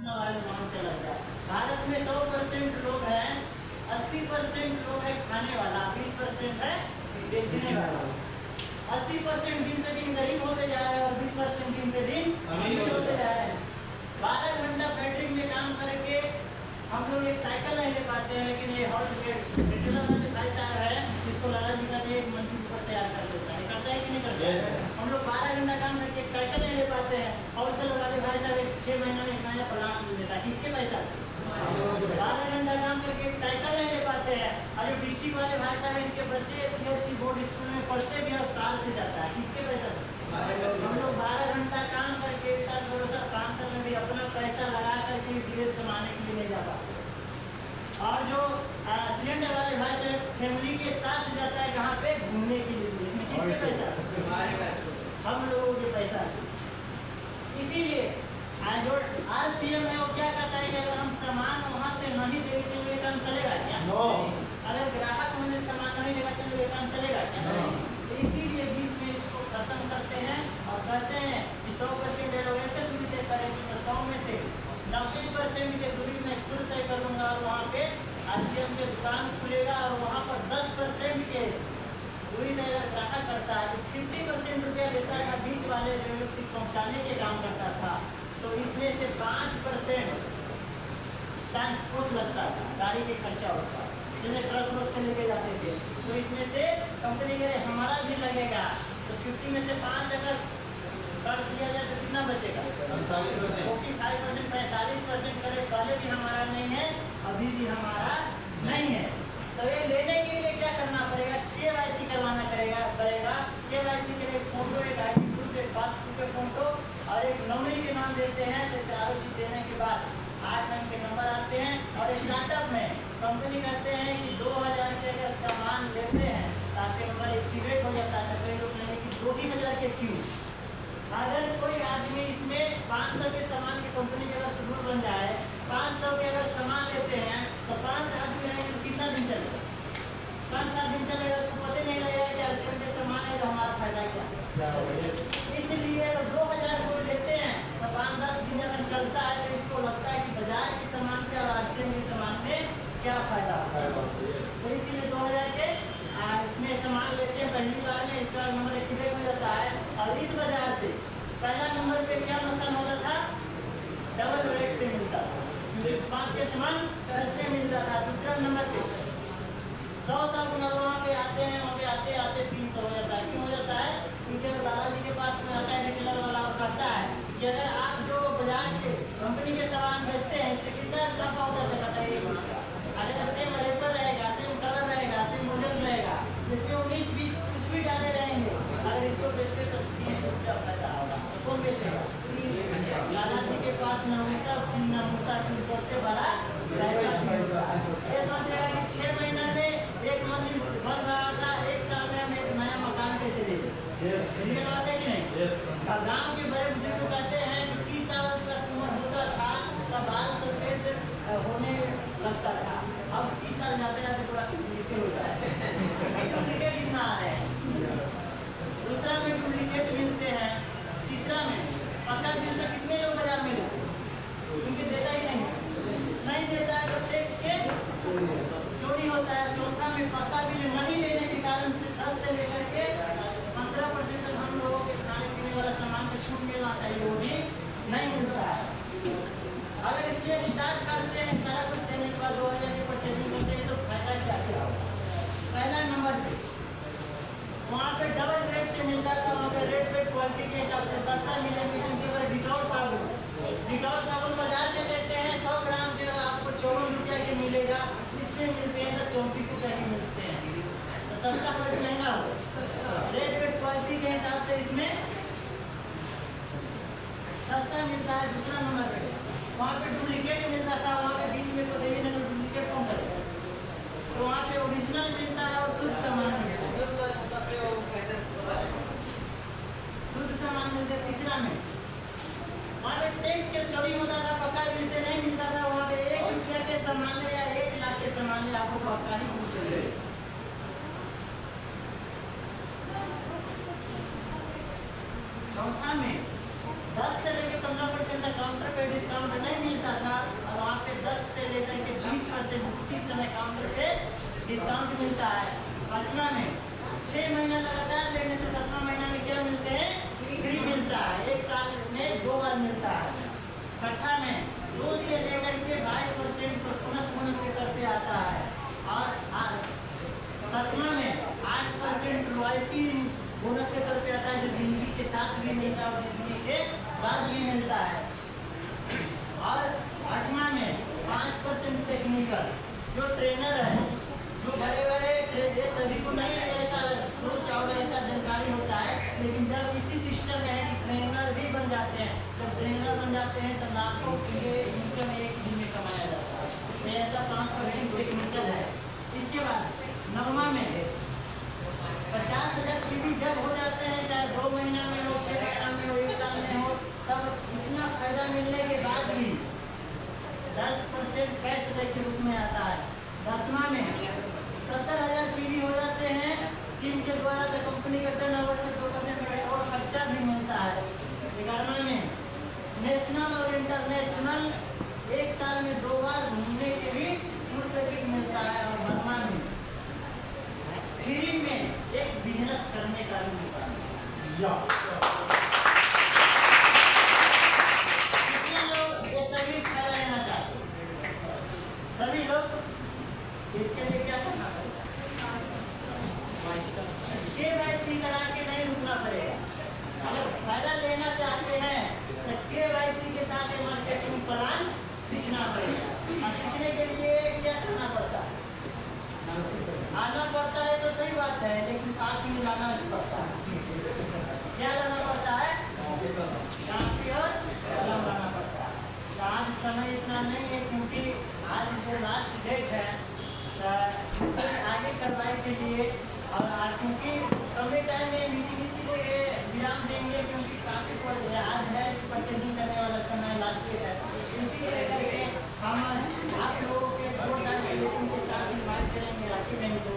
वाला मांग चला गया। भारत में 100% लोग हैं, 80% लोग है खाने वाला, 20% है बेचने वाला। 80% दिन पे दिन गरीब होते जा रहे हैं और 20% दिन पे दिन अमीर होते जा रहे हैं। 12 घंटा फैक्ट्री में काम करके हम लोग एक साइकिल नहीं ले पाते हैं, लेकिन ये हॉल रिटेलर वाले भाई साहब है, इसको लाला जी का एक मंजिल ऊपर तैयार कर देता है, करता है कि नहीं करता है? हम लोग 12 घंटा काम करके एक साइकिल नहीं ले पाते हैं, होलसेल वाले भाई साहब 6 महीना में एक नया प्लांट ले लेता है, किसके पैसा से? 12 घंटा काम करके एक साइकिल नहीं ले पाते हैं। और जो डिस्ट्रिक्ट वाले भाई साहब इसके बच्चे CFC बोर्ड स्कूल में पढ़ते भी और कार से जाता है, किसके पैसा से? हम लोग 12 घंटा काम करके 1 साल 2 साल 5 साल में भी अपना पैसा लगा करके ड्रेस कमाने के लिए नहीं जा पाते। और जो सिलेंडर वाले भाई से फैमिली के साथ जाता है कहाँ पे घूमने के लिए, इसमें किसके पैसा? हम लोगों के पैसा से। इसीलिए जो आज CM है वो क्या कहता है कि अगर हम सामान वहाँ से नहीं देंगे तो ये काम चलेगा क्या? अगर ग्राहक मुझे सामान नहीं देगा तो ये काम चलेगा क्या? तो इसीलिए बीच में इसको खत्म करते हैं और कहते हैं कि 100% एलोवेशन दूरी तय करेंगे, तो 100 में से 90% की दूरी में खुद तय करूँगा और वहाँ पे RCM के दुकान खुलेगा और वहाँ पर 10% के दूरी तय ग्राहक करता है, तो 50% रुपया देता था बीच वाले जो लोग पहुँचाने के काम करता था, तो इसमें से 5% ट्रांसपोर्ट लगता था, गाड़ी के खर्चा होता, जैसे ट्रक लोग से लेके जाते थे, तो इसमें से कंपनी कह रहे हमारा भी लगेगा, तो 50 में से 5 अगर कर दिया जाए तो कितना बचेगा? 45%, 45% करे, पहले भी हमारा नहीं है, अभी भी हमारा नहीं है। तो ये लेने के लिए क्या करना पड़ेगा? KYC करवाना पड़ेगा। KYC के लिए फोटो, एक ID प्रूफ, एक पासबुक के फोटो और एक नॉमिनी के नाम देते हैं। तो चारों चीज देने के बाद 8 अंक के नंबर आते हैं और स्टार्टअप में कंपनी कहते हैं कि 2000 के अगर सामान लेते हैं तो आपके नंबर एक्टिवेट हो जाता है। कई लोग कहेंगे कि 2000 के क्यों? अगर कोई आदमी इसमें 500 के सामान की कंपनी के अगर शेड्यूल बन जाए, 500 के अगर सामान लेते हैं तो 5 आदमी रहेंगे तो कितना दिन चलेगा? 5-7 दिन चलेगा, उसको पता नहीं लगेगा कि RCM के सामान है तो हमारा फायदा क्या? इसलिए अगर 2000 को लेते हैं तो 5-10 दिन अगर चलता है तो इसको लगता है कि बाजार के सामान से और RCM के सामान में क्या फायदा है। तो इसीलिए 2000 के इसमें सामान लेते हैं पहली बार में, इसका नंबर एक्टिवेट हो जाता है। और इस बाजार से पहला नंबर पे क्या नुकसान होता था? डबल रेट से मिलता था, क्योंकि 5 के सामान कैसे मिलता था। दूसरा नंबर पे 100 अगर वहाँ पे आते हैं, वहाँ पे आते आते 300 हो जाता है। क्यों हो जाता है? क्योंकि अगर दादा जी के पास में आता है रिटेलर वाला और कहता है कि अगर आप जो बाजार के कंपनी के सामान बेचते हैं इससे कितना नफा होता है, कहता है अगर सेम रेपर रहेगा, सेम कलर रहेगा, सेम वजन रहेगा, इसमें 19-20 कुछ भी डाले रहेंगे, अगर इसको बेचते तो 30 रुपया फायदा होगा, तो कौन बेचेगा? लाला जी के पास नमूसा सबसे बड़ा पैसा। ये सोचेगा कि 6 महीना में एक मंजिल बन रहा था, 1 साल में हम एक नया मकान कैसे ले लें? बात है कि नहीं? और गाँव के बड़े बुजुर्ग कहते हैं कि 30 साल तक उम्र होता था तब बाल सफेद होने लगता था, अब 30 साल जाते जाते पूरा डुप्लीकेट हो जाता है। डुप्लीकेट कितना आ रहे हैं? दूसरा में डुप्लीकेट मिलते हैं, तीसरा में पक्का बिल से कितने लोग बाजार में लेते हैं? क्योंकि देता ही नहीं देता है तो टैक्स के चोरी होता है। चौथा में पक्का बिल नहीं लेने के कारण से 10 से लेकर के 15% तक हम लोगों के खाने पीने वाला सामान पे छूट मिलना चाहिए, वो भी नहीं मिलता है। अगर इसलिए स्टार्ट करते हैं सारा कुछ देने के बाद 2000 की परचेजिंग करते हैं तो फायदा क्या क्या होगा? पहला नंबर पे वहाँ पे डबल रेट से मिलता था, वहाँ पे रेट पे क्वालिटी के हिसाब से सस्ता मिले। डिटॉल साबुन बाजार में लेते हैं 100 ग्राम के आपको 54 रुपया के मिलेगा, इसमें मिलते हैं तो 34 रुपया के मिलते हैं, तो सस्ता पड़े महंगा हो। रेट पे क्वालिटी के हिसाब से इसमें सस्ता मिलता है। दूसरा नंबर पे वहाँ पे डुप्लीकेट मिलता था, वहाँ पे बीच में तो देगी नहीं तो डुप्लीकेट कौन करेगा? तो वहाँ पे ओरिजिनल मिलता है और शुद्ध सामान मिलता है, शुद्ध सामान मिलता है। तीसरा में वहाँ पे टैक्स के चोरी होता था, पक्का बिल से नहीं मिलता था, वहाँ पे 1 रुपया के सामान ले या 1 लाख के सामान ले आपको पक्का ही मिलेगा। चौथा में 10 से लेकर 15% तक काउंटर पे डिस्काउंट नहीं मिलता 5% उसी समय काउंटर पे डिस्काउंट मिलता है। 8वां में 6 महीना लगातार लेने से 7वां महीना में क्या मिलते हैं? फ्री मिलता है, 1 साल में 2 बार मिलता है। 6ठा में 2 से लेकर के 22% बोनस के तौर पे आता है। और 7वां में 8% रॉयल्टी बोनस के तौर पे आता है, जो जिंदगी के साथ भी मिलता है और जिंदगी के बाद भी मिलता है। और 8वां में 5% टेक्निकल, जो ट्रेनर है, जो बड़े ये सभी को नहीं ऐसा सोच और ऐसा जानकारी होता है, लेकिन जब इसी सिस्टम में है कि ट्रेनर भी बन जाते हैं, जब ट्रेनर बन जाते हैं तब लाखों की इनकम एक दिन में कमाया जाता है। तो ऐसा 5% टेक्निकल है। इसके बाद 9वां में 50,000 पीवी जब हो जाते हैं, चाहे 2 महीना में हो, 6 महीना में हो, 1 साल में हो, तब इतना फायदा मिलने के बाद भी 10% कैशबैक के रूप में आता है। 10वां में 70,000 पीवी हो जाते हैं टीम के द्वारा, तो कंपनी का टर्नओवर से 2% और खर्चा भी मिलता है। 11वां में नेशनल और इंटरनेशनल 1 साल में 2 बार घूमने के भी टूर पैकेज मिलता है। और 12वां में फ्री में एक बिजनेस करने का भी मौका मिलता है। कितने लोग ये सभी फायदा लेना चाहते हैं? सभी लोग इसके लिए क्या करना पड़ेगा? KYC करा के नहीं रुकना पड़ेगा। अगर फायदा लेना चाहते हैं तो KYC के साथ मार्केटिंग प्लान सीखना पड़ेगा। और सीखने के लिए क्या करना पड़ता है? आना पड़ता है तो सही बात है, लेकिन साथ में लाना भी पड़ता है। क्या लाना पड़ता है? काफी और कलम लाना पड़ता है। तो आज समय इतना नहीं है, क्योंकि आज जो लास्ट डेट है इससे आगे कार्रवाई के लिए, और क्योंकि कम टाइम में मीटिंग इसीलिए विराम देंगे क्योंकि काफी आज है परचेजिंग करने वाला समय लास्ट डेट है, इसीलिए करके हम आप लोगों के वोट डाल के मीटिंग के साथ इन्वाइट करेंगे राखी बहन को।